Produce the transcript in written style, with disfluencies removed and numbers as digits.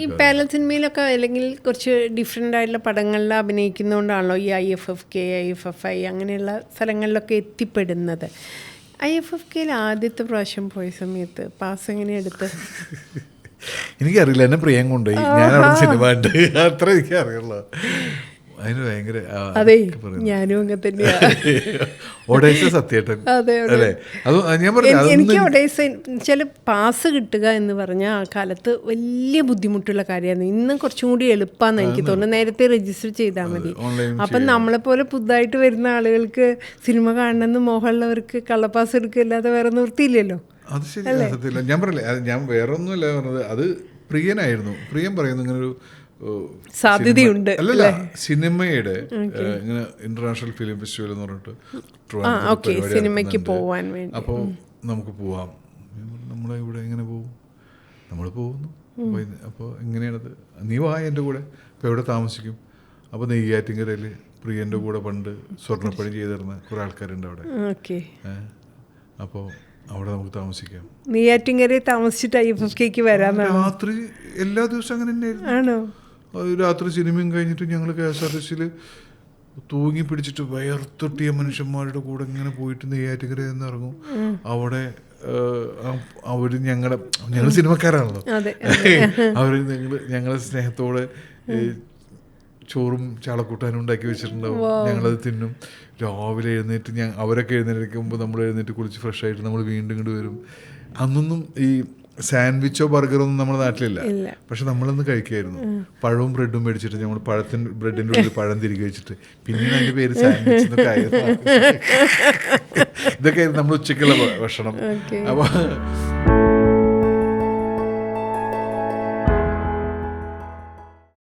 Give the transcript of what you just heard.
ഈ പാലൻ സിനിമയിലൊക്കെ അല്ലെങ്കിൽ കുറച്ച് ഡിഫറെൻ്റ് ആയിട്ടുള്ള പടങ്ങളിൽ അഭിനയിക്കുന്നതുകൊണ്ടാണല്ലോ ഈ IFFK IFFI അങ്ങനെയുള്ള സ്ഥലങ്ങളിലൊക്കെ എത്തിപ്പെടുന്നത്. IFFKയിൽ ആദ്യത്തെ പ്രാവശ്യം പോയ സമയത്ത് പാസ് എങ്ങനെ എടുത്ത്? എനിക്കറിയില്ല, എന്നെ പ്രിയം കൊണ്ടുപോയി, ഞാൻ അവിടെ സിനിമ ഉണ്ട്, അത്ര എനിക്കറിയുള്ളൂ. അതിന് ഭയങ്കര അതെ, ഞാനും അങ്ങനെ തന്നെയാണ്. ഒഡേസ സത്യേട്ടൻ അതെ, അല്ലേ? അത് ഞാൻ പറഞ്ഞു, എനിക്ക് ഒഡേസ ചില പാസ് കിട്ടുക എന്ന് പറഞ്ഞാൽ ആ കാലത്ത് വലിയ ബുദ്ധിമുട്ടുള്ള കാര്യമാണ്. ഇന്നും കുറച്ചും കൂടി എളുപ്പമാണെന്ന് എനിക്ക് തോന്നുന്നു. നേരത്തെ രജിസ്റ്റർ ചെയ്താൽ മതി. അപ്പം നമ്മളെപ്പോലെ പുതുതായിട്ട് വരുന്ന ആളുകൾക്ക് സിനിമ കാണണമെന്ന് മോഹമുള്ളവർക്ക് കള്ളപ്പാസ് എടുക്കില്ലാതെ വേറെ നിർത്തിയില്ലല്ലോ. അത് ശരി, സത്യമില്ല. ഞാൻ പറയില്ലേ, ഞാൻ വേറെ ഒന്നുമല്ല പറഞ്ഞത്, അത് പ്രിയനായിരുന്നു. പ്രിയൻ പറയുന്നു ഇങ്ങനൊരു സാധ്യതയുണ്ട്. അല്ലല്ല, സിനിമയുടെ ഇങ്ങനെ ഇന്റർനാഷണൽ ഫിലിം ഫെസ്റ്റിവൽ എന്ന് പറഞ്ഞിട്ട് സിനിമയ്ക്ക് പോവാൻ വേണ്ടി, അപ്പോൾ നമുക്ക് പോവാം. നമ്മളെ ഇവിടെ എങ്ങനെ പോകും? നമ്മൾ പോകുന്നു. അപ്പോൾ എങ്ങനെയാണത്? നീ വാ എൻ്റെ കൂടെ. അപ്പോൾ എവിടെ താമസിക്കും? അപ്പോൾ നെയ്യാറ്റിൻകരയിൽ പ്രിയൻ്റെ കൂടെ പണ്ട് സ്വർണ്ണപ്പണി ചെയ്തിരുന്ന കുറേ ആൾക്കാരുണ്ട് അവിടെ. അപ്പോൾ അവിടെ നമുക്ക് താമസിക്കാം. നെയ്യാറ്റിൻകരയിൽ താമസിച്ചിട്ട് IFFK വരാമെന്നാണ്. രാത്രി എല്ലാ ദിവസവും അങ്ങനെ തന്നെയായിരുന്നു. ആണോ? രാത്രി സിനിമയും കഴിഞ്ഞിട്ട് ഞങ്ങൾ KSRTCയിൽ തൂങ്ങി പിടിച്ചിട്ട് വയർത്തൊട്ടിയ മനുഷ്യന്മാരുടെ കൂടെ ഇങ്ങനെ പോയിട്ട് നെയ്യാറ്റിൻകരയിൽ നിന്ന് ഇറങ്ങും. അവിടെ അവർ ഞങ്ങൾ സിനിമക്കാരാണല്ലോ, അവർ ഞങ്ങളെ സ്നേഹത്തോടെ ചോറും ചാളക്കൂട്ടാനും ഉണ്ടാക്കി വെച്ചിട്ടുണ്ടാവും. ഞങ്ങളത് തിന്നും. രാവിലെ എഴുന്നേറ്റ് അവരൊക്കെ എഴുന്നേൽക്കുമ്പോൾ നമ്മൾ എഴുന്നേറ്റ് കുളിച്ച് ഫ്രഷ് ആയിട്ട് നമ്മൾ വീണ്ടും ഇങ്ങോട്ട് വരും. അന്നൊന്നും ഈ സാൻഡ്വിച്ചോ ബർഗറോ ഒന്നും നമ്മുടെ നാട്ടിലില്ല. പക്ഷെ നമ്മളൊന്ന് കഴിക്കായിരുന്നു. പഴവും ബ്രെഡും മേടിച്ചിട്ട് നമ്മൾ ബ്രെഡിൻ്റെ ഉള്ളിൽ പഴം തിരികെ വെച്ചിട്ട് പിന്നീട് അതിൻ്റെ പേര് സാൻഡ്വിച്ച് എന്നൊക്കെ ആയിരുന്നു. ഇതൊക്കെ ആയിരുന്നു നമ്മൾ ഉച്ചയ്ക്കുള്ള ഭക്ഷണം. അപ്പോൾ